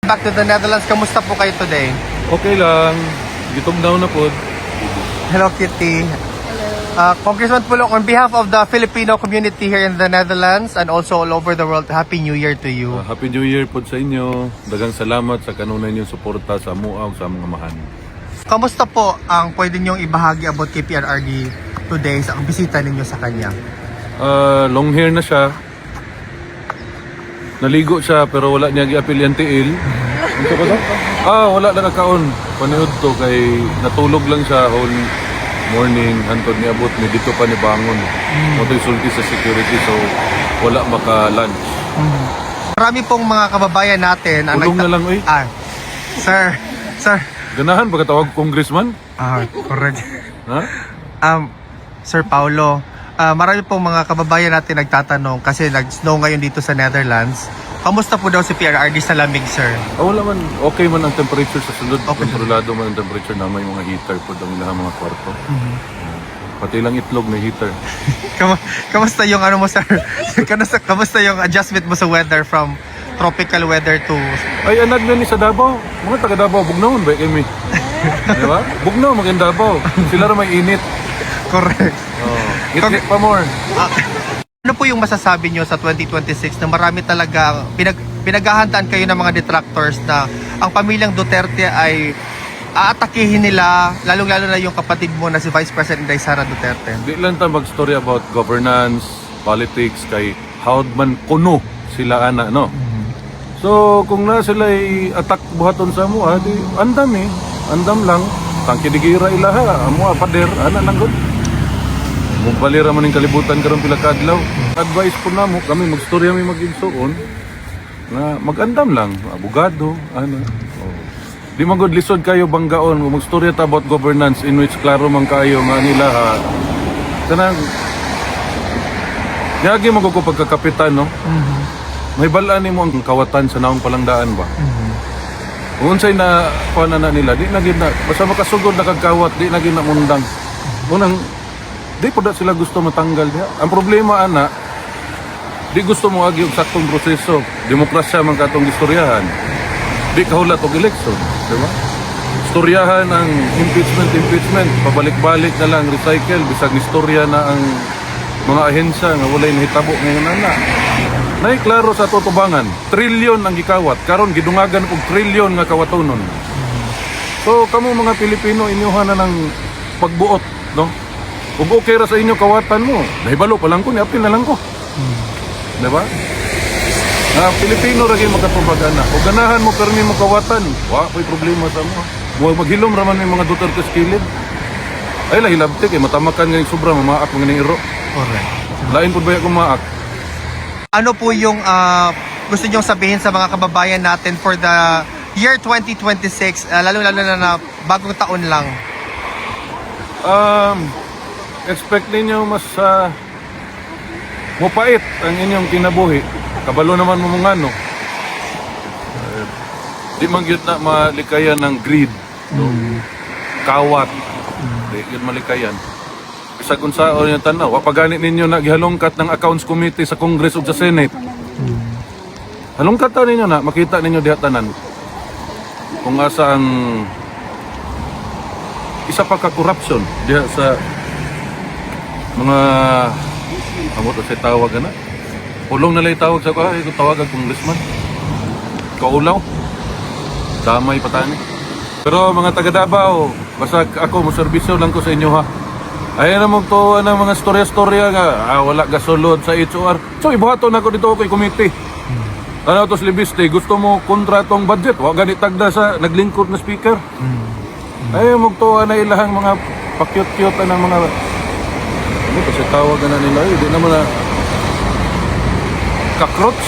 Back to the Netherlands, kamusta po kayo today? Okay lang. Gitom down na po. Hello, Kitty. Congressman Pulong, on behalf of the Filipino community here in the Netherlands and also all over the world, Happy New Year to you. Happy New Year po sa inyo. Dagang salamat sa kanunay niyong suporta sa MUA sa mga mahan. Kamusta po ang pwede niyong ibahagi about kay PRRD today sa bisita ninyo sa kanya? Long hair na siya. Naligo siya pero wala niya gi-apil yung tiil. Ito ba daw? Wala na kakaon. Paniod to kay natulog lang siya whole morning. Hantod ni abot ni dito pa ni bangon. Moto'y sulti sa security so wala maka-lunch. Marami pong mga kababayan natin ang Ulong na lang eh. Sir. Ganahan pagkatawag congressman? Correct. Ha? Sir Paulo, marami pong mga kababayan natin nagtatanong kasi nag-snow ngayon dito sa Netherlands. Kamusta po daw si PRRD sa lamig, sir? Wala man, okay man ang temperature sa sulod. Okay. Kontrolado man ang temperature na may mga heater po ang ilang mga kwarto. Pati lang itlog may heater. Kamusta yung ano mo, sir? Kamusta yung adjustment mo sa weather from tropical weather to... Ay, anad na ni sa Davao. Mga taga Davao, bugnaon ba kami? Di ba? Bugnaw, maging Davao. Sila rin may init. Correct. Init pa more. Ano po yung masasabi nyo sa 2026 na marami talaga pinaghahandaan kayo ng mga detractors na ang pamilyang Duterte ay aatakihin nila, lalong-lalo na yung kapatid mo na si Vice President Inday Sara Duterte? Di lang tayo mag-story about governance, politics, kay howd man kuno sila ana, no? So, kung na sila ay attack buhaton sa mo, di andam eh. Andam lang. Tangkidigira ilaha, amo pader, ana lang gud. Mumbalira man yung kalibutan karon pila ka adlaw. Advice po namo kami magstorya mi magigsuon na magandam lang, abogado, ano. Di man gud lisod kayo banggaon magstorya ta about governance in which klaro man kayo nga nila kanang yagi mo ko pagkakapitan, no. May balaan nimo ang kawatan sa naong palangdaan ba? Unsay na kuan na nila, di na gid na basta makasugod na kagkawat, di na gid na mundang. Unang di po sila gusto matanggal diha. Ang problema ana, di gusto mo agi og saktong proseso. Demokrasya man katong istoryahan. Di kahulat og eleksyon, di ba? Istoryahan ang impeachment, pabalik-balik na lang, recycle, bisag istorya na ang mga ahensya nga walay nahitabo ngayon ana. Nay klaro sa tutubangan, trilyon ang gikawat, karon gidungagan og trilyon nga kawatonon. So kamo mga Pilipino inyohan na ng pagbuot, no? Kung okay ra sa inyo kawatan mo, nahibalo pa lang ko, niapil na lang ko. Diba? Pilipino ra gyud magkapabagana. Kung ganahan mo permi mo kawatan, wa ko'y problema sa mo. Huwag maghilom raman may mga Duterte skilid. Ay lang hilabti kay matamakan nga sobra mamaak mga iro. Correct. Lain pud baya kumaak. Ano po yung gusto nyong sabihin sa mga kababayan natin for the year 2026, lalo-lalo na bagong taon lang? Expect ninyo mas mapait ang inyong kinabuhi. Kabalo naman mo mga ano. Di man gyud na malikayan ng greed, no? Kawat. Di gyud malikayan. Bisag unsa o yung tanaw, wa paganit ninyo na gihalongkat ng accounts committee sa Congress ug sa Senate. Halongkat ta ninyo na makita ninyo diha tanan. Kung asa ang isa pa ka corruption diha sa mga amot sa tawag na. Ulong na lay tawag sa ko, ito tawag ang congressman. Kaulaw. Damay patani. Pero mga taga Davao, basta ako mo serbisyo lang ko sa inyo ha. Ayan na magtuwa ng mga storya-storya nga, wala gasolod sa HOR. So ibuhaton ako dito kay committee. Ano to Libiste, gusto mo kontratong budget, wa ganit tagda sa naglingkod na speaker. Ay magtuwa na ilahang mga pakyut-kyut ng mga kasi tawag na nila, di naman na cockroach.